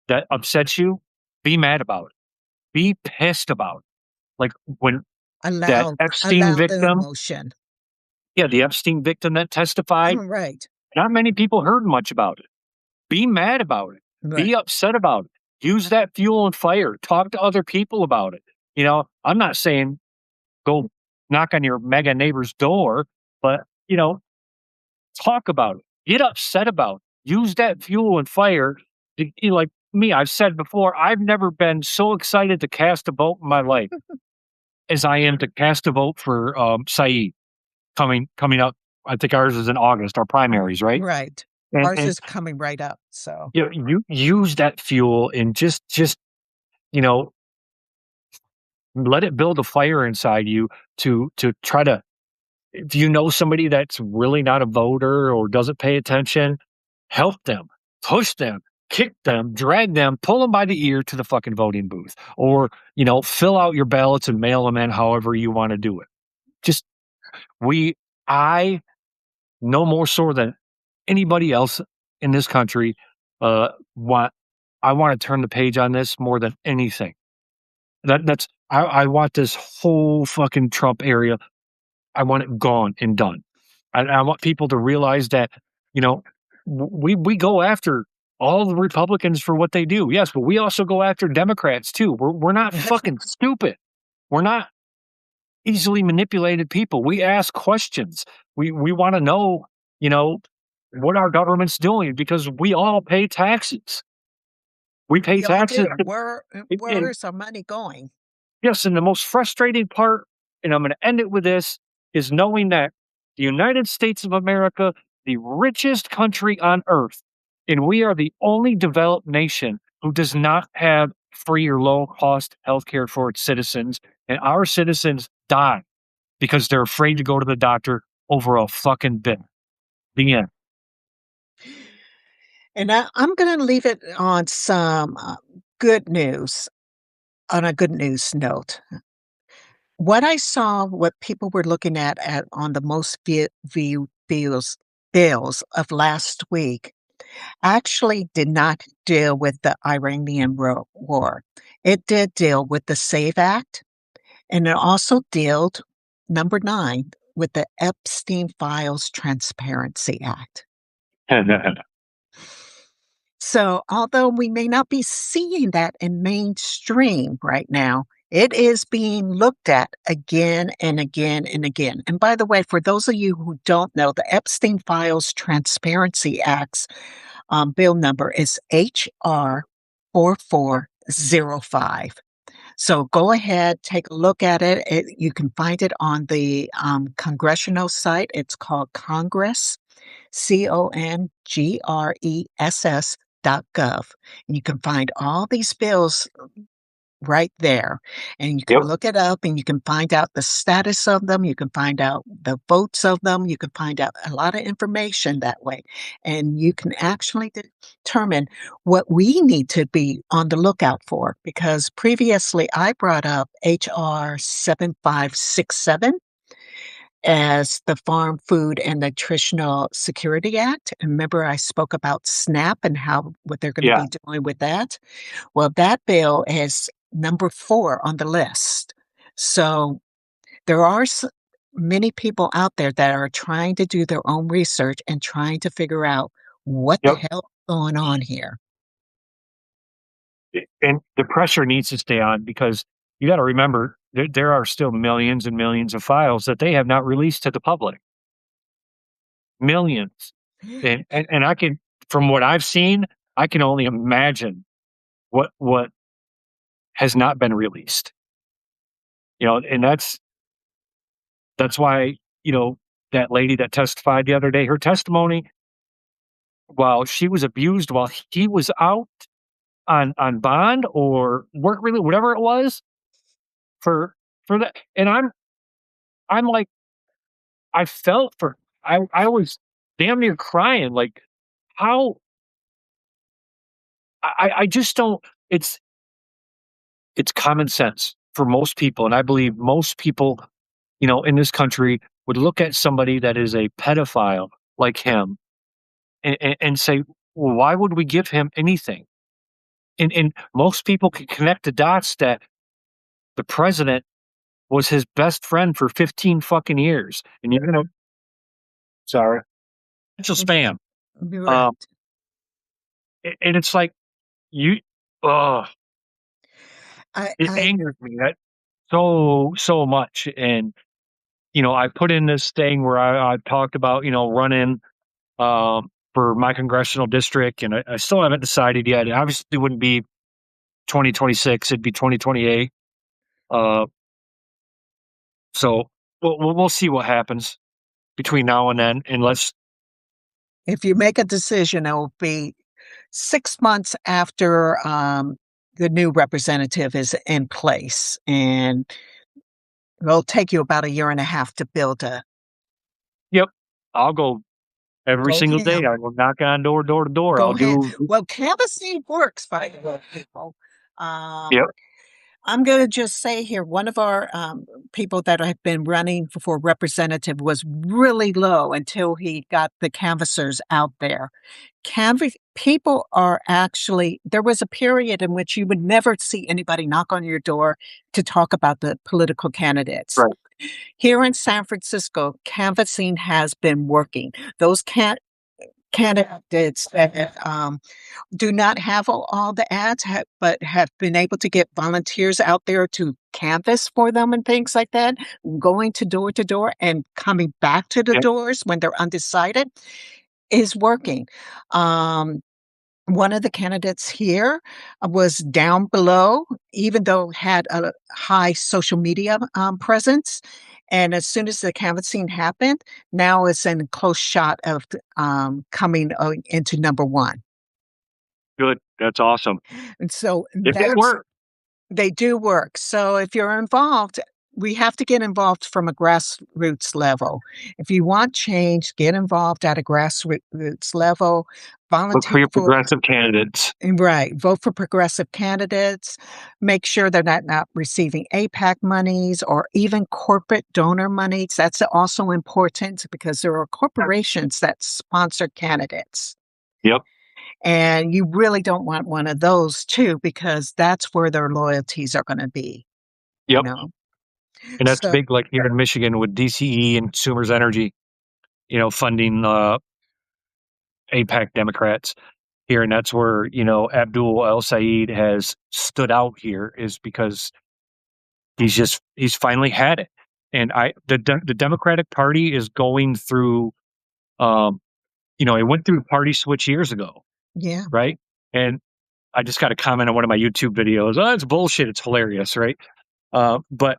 that upsets you, be mad about it. Be pissed about it. Like when that Epstein Allow the victim, emotion. yeah, the Epstein victim that testified, Right, not many people heard much about it. Be mad about it. right. Be upset about it. Use that fuel and fire. Talk to other people about it. I'm not saying go knock on your mega neighbor's door, but talk about it. Get upset about it. Use that fuel and fire. Like me, I've said before, I've never been so excited to cast a vote in my life as I am to cast a vote for Saeed coming up. I think ours is in August, our primaries, right? Right. And Ours and is coming right up, so you use that fuel and just you know let it build a fire inside you to try to, if you know somebody that's really not a voter or doesn't pay attention, help them, push them, kick them, drag them, pull them by the ear to the fucking voting booth, or fill out your ballots and mail them in however you want to do it. Just we I no more so than anybody else in this country, uh want I want to turn the page on this more than anything. I want this whole fucking Trump area, I want it gone and done. I want people to realize that, you know, we go after all the Republicans for what they do. Yes, but we also go after Democrats too. We're not fucking stupid. We're not easily manipulated people. We ask questions. We want to know, you know, what our government's doing because we all pay taxes. We pay we all taxes. do. Where And is our money going? yes, and the most frustrating part, and I'm going to end it with this, is knowing that the United States of America, the richest country on earth, and we are the only developed nation who does not have free or low cost healthcare for its citizens. And our citizens die because they're afraid to go to the doctor over a fucking bill. The end. And I'm gonna leave it on some, good news on a good news note. What I saw, what people were looking at on the most viewed bills of last week actually did not deal with the Iranian war. It did deal with the SAVE Act, and it also dealt, number 9, with the Epstein Files Transparency Act. So, although we may not be seeing that in mainstream right now, it is being looked at again and again and again. And by the way, for those of you who don't know, the Epstein Files Transparency Act's bill number is HR 4405. So go ahead, take a look at it. You can find it on the congressional site. It's called Congress, CONGRESS.gov. And you can find all these bills right there. And you can Yep. look it up and you can find out the status of them. You can find out the votes of them. You can find out a lot of information that way. And you can actually determine what we need to be on the lookout for. Because previously I brought up HR 7567 as the Farm Food and Nutritional Security Act. And remember, I spoke about SNAP and how what they're going to Yeah. be doing with that. Well, that bill is number 4 on the list. So there are many people out there that are trying to do their own research and trying to figure out what the Yep. hell is going on here. And the pressure needs to stay on because you got to remember there are still millions and millions of files that they have not released to the public. Millions. And I can, from what I've seen, I can only imagine what has not been released. And that's why, that lady that testified the other day, her testimony, while she was abused while he was out on bond or work really whatever it was for that. And I'm like, I felt for, I was damn near crying. Like, how I just don't. It's common sense for most people, and I believe most people, in this country would look at somebody that is a pedophile like him and say, well, why would we give him anything? And most people can connect the dots that the president was his best friend for 15 fucking years. And you're gonna sorry, potential spam. Um, Right. and it's like you, uh, I it I angers me that so much. And I put in this thing where I talked about running for my congressional district, and I still haven't decided yet. It obviously wouldn't be 2026; it'd be 2028. Uh, so we'll see what happens between now and then, unless If you make a decision, it will be 6 months after, the new representative is in place, and it'll take you about a year and a half to build a yep, I'll go every go single day. ham. I will knock on door to door. Go I'll ahead. do Well, canvassing works, by the way, people. Um, yep, I'm going to just say here, one of our people that have been running for representative was really low until he got the canvassers out there. Canvas people are actually, there was a period in which you would never see anybody knock on your door to talk about the political candidates. right, Here in San Francisco, canvassing has been working. Those candidates that do not have all the ads, but have been able to get volunteers out there to canvass for them and things like that, going to door and coming back to the yep, doors when they're undecided is working. Um, one of the candidates here was down below, even though had a high social media presence. And as soon as the canvassing happened, now it's in close shot of coming into number one. good. That's awesome. And so If they that's work, they do work. So if you're involved, we have to get involved from a grassroots level. If you want change, get involved at a grassroots level. look for Volunteer your for progressive candidates. right. Vote for progressive candidates. Make sure they're not receiving APAC monies or even corporate donor monies. That's also important because there are corporations that sponsor candidates. Yep, And you really don't want one of those too, because that's where their loyalties are going to be, you yep. know? And that's So, big, like here in Michigan with DCE and Consumers Energy, funding APAC Democrats here. And that's where, Abdul El Said has stood out here, is because he's finally had it. And the Democratic Party is going through, um, it went through party switch years ago, yeah, right? And I just got a comment on one of my YouTube videos. Oh, it's bullshit. It's hilarious, right? But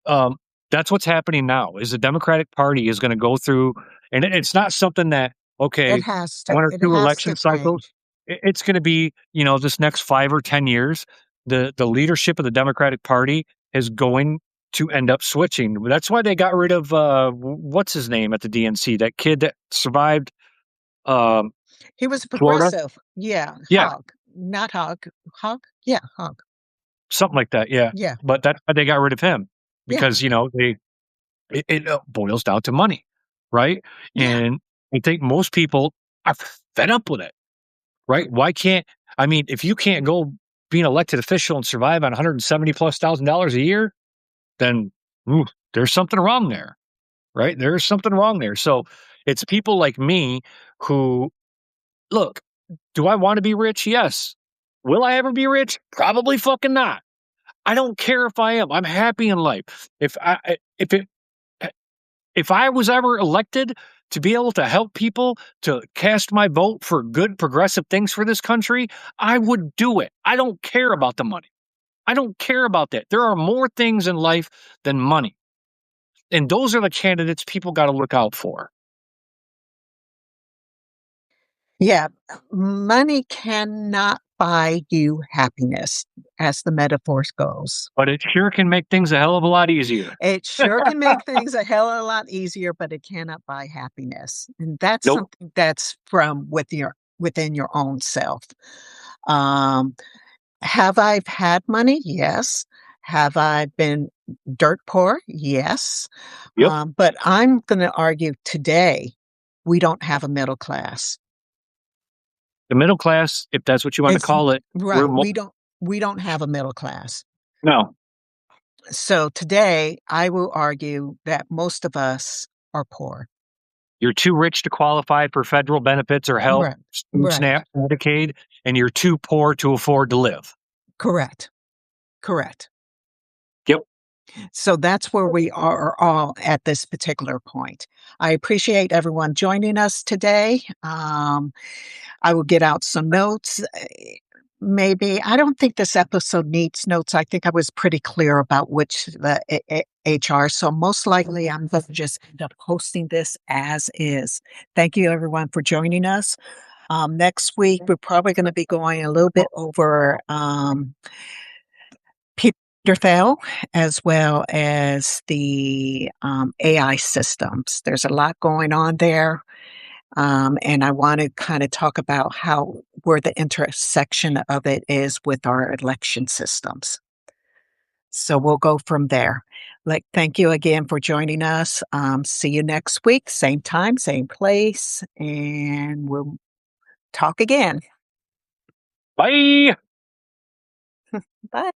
Um, that's what's happening now. Is the Democratic Party is going to go through, and it's not something that okay, one or it two has to election cycles. change. It's going to be this next 5 or 10 years. The leadership of the Democratic Party is going to end up switching. That's why they got rid of what's his name at the DNC, that kid that survived um, He was a Florida. progressive. Yeah, Yeah, Hog, not Hog. Hog? Yeah, Hog. something like that. Yeah, Yeah, but that's why they got rid of him, yeah, because it boils down to money, right? yeah. And I think most people are fed up with it, right? Why can't I mean, if you can't go be an elected official and survive on 170 plus $1,000 a year, then ooh, there's something wrong there, right? There's something wrong there. So it's people like me who look. Do I want to be rich? Yes. Will I ever be rich? Probably fucking not. I don't care if I am. I'm happy in life. If I was ever elected to be able to help people to cast my vote for good progressive things for this country, I would do it. I don't care about the money. I don't care about that. There are more things in life than money. And those are the candidates people got to look out for. Yeah, money cannot buy you happiness, as the metaphor goes. But it sure can make things a hell of a lot easier. It sure can make things a hell of a lot easier, but it cannot buy happiness. And that's Nope. something that's from within your own self. Um, have I had money? Yes. Have I been dirt poor? Yes. Yep. But I'm going to argue today we don't have a middle class. The middle class, if that's what you want to It's call it, we're right. mo- We don't have a middle class. no, So today I will argue that most of us are poor. you're too rich to qualify for federal benefits or help, Right. food Right. SNAP, Medicaid, and you're too poor to afford to live. Correct. Correct. Yep. So that's where we are all at this particular point. I appreciate everyone joining us today. I will get out some notes. Maybe I don't think this episode needs notes. I think I was pretty clear about which the HR. So most likely, I'm going to just end up posting this as is. Thank you, everyone, for joining us. Next week, we're probably going to be going a little bit over Peter Thiel as well as the AI systems. There's a lot going on there. And I want to kind of talk about how where the intersection of it is with our election systems. So we'll go from there. Like, thank you again for joining us. See you next week, same time, same place, and we'll talk again. Bye. Bye.